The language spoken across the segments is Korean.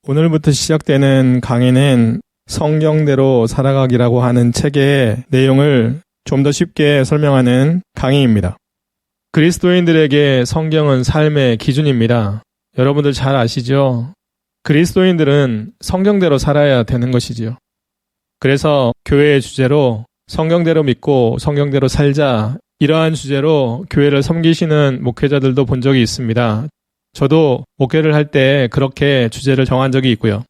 오늘부터 시작되는 강의는 성경대로 살아가기라고 하는 책의 내용을 좀 더 쉽게 설명하는 강의입니다. 그리스도인들에게 성경은 삶의 기준입니다. 여러분들 잘 아시죠? 그리스도인들은 성경대로 살아야 되는 것이지요. 그래서 교회의 주제로 성경대로 믿고 성경대로 살자, 이러한 주제로 교회를 섬기시는 목회자들도 본 적이 있습니다. 저도 목회를 할 때 그렇게 주제를 정한 적이 있고요.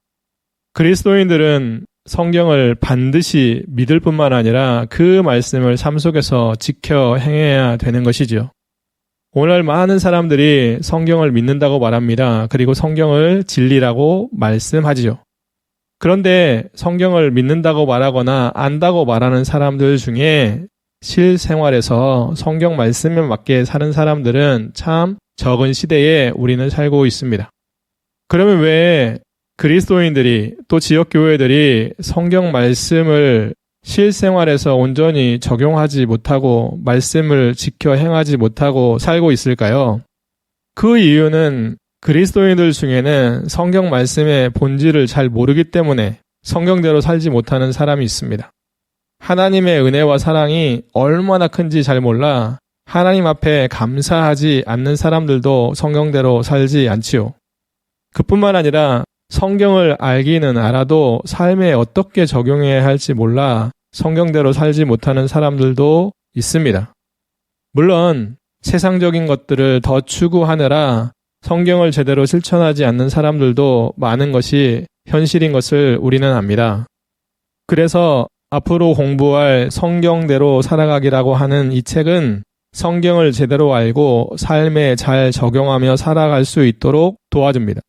그리스도인들은 성경을 반드시 믿을 뿐만 아니라 그 말씀을 삶 속에서 지켜 행해야 되는 것이죠. 오늘 많은 사람들이 성경을 믿는다고 말합니다. 그리고 성경을 진리라고 말씀하지요. 그런데 성경을 믿는다고 말하거나 안다고 말하는 사람들 중에 실생활에서 성경 말씀에 맞게 사는 사람들은 참 적은 시대에 우리는 살고 있습니다. 그러면 왜 그리스도인들이 또 지역교회들이 성경 말씀을 실생활에서 온전히 적용하지 못하고 말씀을 지켜 행하지 못하고 살고 있을까요? 그 이유는 그리스도인들 중에는 성경 말씀의 본질을 잘 모르기 때문에 성경대로 살지 못하는 사람이 있습니다. 하나님의 은혜와 사랑이 얼마나 큰지 잘 몰라 하나님 앞에 감사하지 않는 사람들도 성경대로 살지 않지요. 그뿐만 아니라 성경을 알기는 알아도 삶에 어떻게 적용해야 할지 몰라 성경대로 살지 못하는 사람들도 있습니다. 물론 세상적인 것들을 더 추구하느라 성경을 제대로 실천하지 않는 사람들도 많은 것이 현실인 것을 우리는 압니다. 그래서 앞으로 공부할 성경대로 살아가기라고 하는 이 책은 성경을 제대로 알고 삶에 잘 적용하며 살아갈 수 있도록 도와줍니다.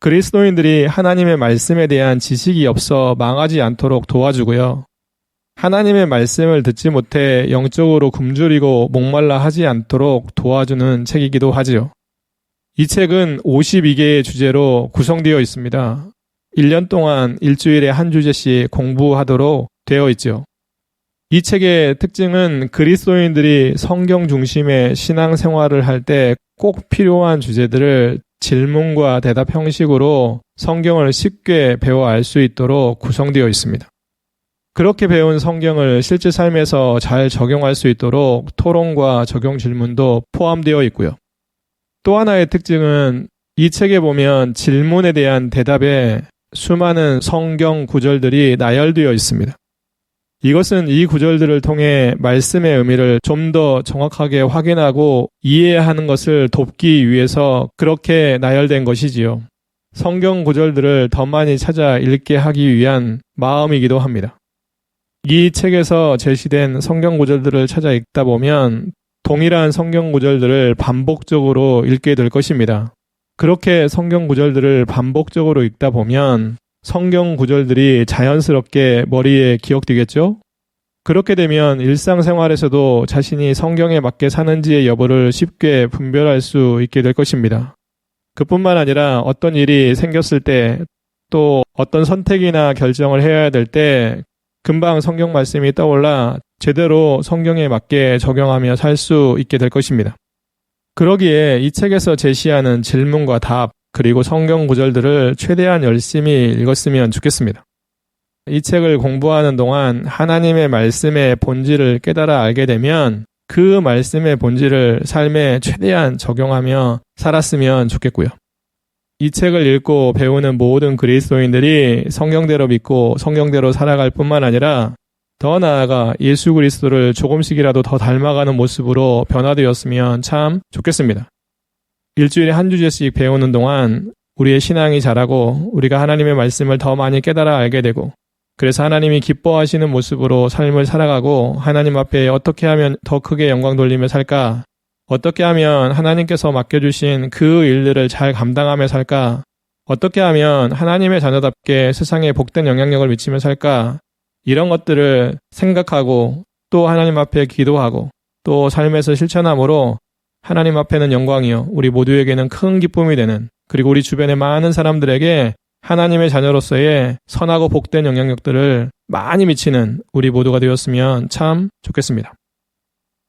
그리스도인들이 하나님의 말씀에 대한 지식이 없어 망하지 않도록 도와주고요. 하나님의 말씀을 듣지 못해 영적으로 굶주리고 목말라 하지 않도록 도와주는 책이기도 하지요. 이 책은 52개의 주제로 구성되어 있습니다. 1년 동안 일주일에 한 주제씩 공부하도록 되어 있죠. 이 책의 특징은 그리스도인들이 성경 중심의 신앙생활을 할 때 꼭 필요한 주제들을 질문과 대답 형식으로 성경을 쉽게 배워 알 수 있도록 구성되어 있습니다. 그렇게 배운 성경을 실제 삶에서 잘 적용할 수 있도록 토론과 적용 질문도 포함되어 있고요. 또 하나의 특징은 이 책에 보면 질문에 대한 대답에 수많은 성경 구절들이 나열되어 있습니다. 이것은 이 구절들을 통해 말씀의 의미를 좀 더 정확하게 확인하고 이해하는 것을 돕기 위해서 그렇게 나열된 것이지요. 성경 구절들을 더 많이 찾아 읽게 하기 위한 마음이기도 합니다. 이 책에서 제시된 성경 구절들을 찾아 읽다 보면 동일한 성경 구절들을 반복적으로 읽게 될 것입니다. 그렇게 성경 구절들을 반복적으로 읽다 보면 성경 구절들이 자연스럽게 머리에 기억되겠죠? 그렇게 되면 일상생활에서도 자신이 성경에 맞게 사는지의 여부를 쉽게 분별할 수 있게 될 것입니다. 그뿐만 아니라 어떤 일이 생겼을 때 또 어떤 선택이나 결정을 해야 될 때 금방 성경 말씀이 떠올라 제대로 성경에 맞게 적용하며 살 수 있게 될 것입니다. 그러기에 이 책에서 제시하는 질문과 답, 그리고 성경 구절들을 최대한 열심히 읽었으면 좋겠습니다. 이 책을 공부하는 동안 하나님의 말씀의 본질을 깨달아 알게 되면 그 말씀의 본질을 삶에 최대한 적용하며 살았으면 좋겠고요. 이 책을 읽고 배우는 모든 그리스도인들이 성경대로 믿고 성경대로 살아갈 뿐만 아니라 더 나아가 예수 그리스도를 조금씩이라도 더 닮아가는 모습으로 변화되었으면 참 좋겠습니다. 일주일에 한 주제씩 배우는 동안 우리의 신앙이 자라고 우리가 하나님의 말씀을 더 많이 깨달아 알게 되고 그래서 하나님이 기뻐하시는 모습으로 삶을 살아가고 하나님 앞에 어떻게 하면 더 크게 영광 돌리며 살까? 어떻게 하면 하나님께서 맡겨주신 그 일들을 잘 감당하며 살까? 어떻게 하면 하나님의 자녀답게 세상에 복된 영향력을 미치며 살까? 이런 것들을 생각하고 또 하나님 앞에 기도하고 또 삶에서 실천함으로 하나님 앞에는 영광이요 우리 모두에게는 큰 기쁨이 되는 그리고 우리 주변의 많은 사람들에게 하나님의 자녀로서의 선하고 복된 영향력들을 많이 미치는 우리 모두가 되었으면 참 좋겠습니다.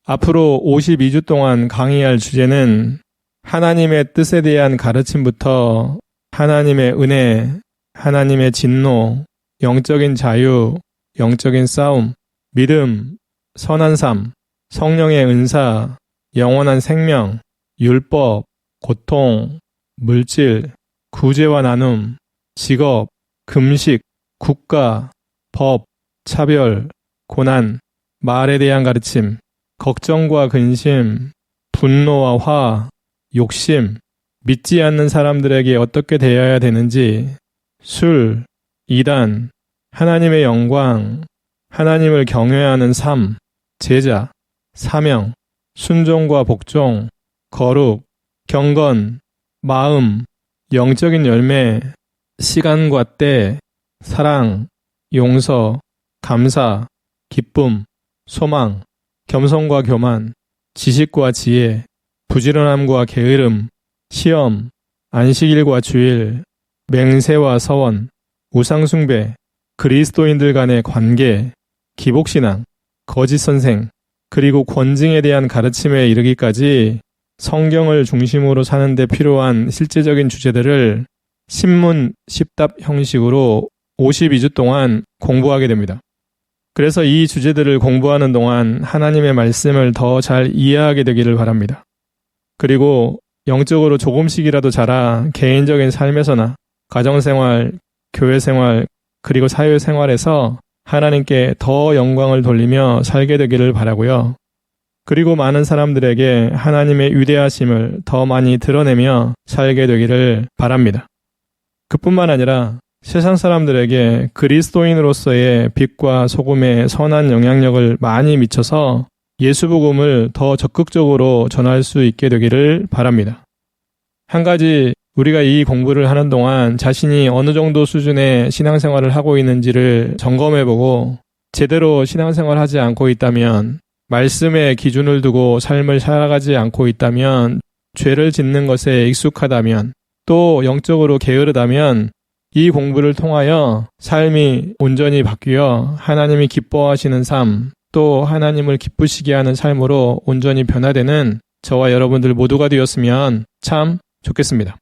앞으로 52주 동안 강의할 주제는 하나님의 뜻에 대한 가르침부터 하나님의 은혜, 하나님의 진노, 영적인 자유, 영적인 싸움, 믿음, 선한 삶, 성령의 은사, 영원한 생명, 율법, 고통, 물질, 구제와 나눔, 직업, 금식, 국가, 법, 차별, 고난, 말에 대한 가르침, 걱정과 근심, 분노와 화, 욕심, 믿지 않는 사람들에게 어떻게 대해야 되는지, 술, 이단, 하나님의 영광, 하나님을 경외하는 삶, 제자, 사명, 순종과 복종, 거룩, 경건, 마음, 영적인 열매, 시간과 때, 사랑, 용서, 감사, 기쁨, 소망, 겸손과 교만, 지식과 지혜, 부지런함과 게으름, 시험, 안식일과 주일, 맹세와 서원, 우상숭배, 그리스도인들 간의 관계, 기복신앙, 거짓 선생, 그리고 권징에 대한 가르침에 이르기까지 성경을 중심으로 사는 데 필요한 실제적인 주제들을 신문, 십답 형식으로 52주 동안 공부하게 됩니다. 그래서 이 주제들을 공부하는 동안 하나님의 말씀을 더 잘 이해하게 되기를 바랍니다. 그리고 영적으로 조금씩이라도 자라 개인적인 삶에서나 가정생활, 교회생활, 그리고 사회생활에서 하나님께 더 영광을 돌리며 살게 되기를 바라고요. 그리고 많은 사람들에게 하나님의 위대하심을 더 많이 드러내며 살게 되기를 바랍니다. 그뿐만 아니라 세상 사람들에게 그리스도인으로서의 빛과 소금의 선한 영향력을 많이 미쳐서 예수 복음을 더 적극적으로 전할 수 있게 되기를 바랍니다. 한 가지 우리가 이 공부를 하는 동안 자신이 어느 정도 수준의 신앙생활을 하고 있는지를 점검해보고 제대로 신앙생활하지 않고 있다면, 말씀에 기준을 두고 삶을 살아가지 않고 있다면, 죄를 짓는 것에 익숙하다면, 또 영적으로 게으르다면 이 공부를 통하여 삶이 온전히 바뀌어 하나님이 기뻐하시는 삶, 또 하나님을 기쁘시게 하는 삶으로 온전히 변화되는 저와 여러분들 모두가 되었으면 참 좋겠습니다.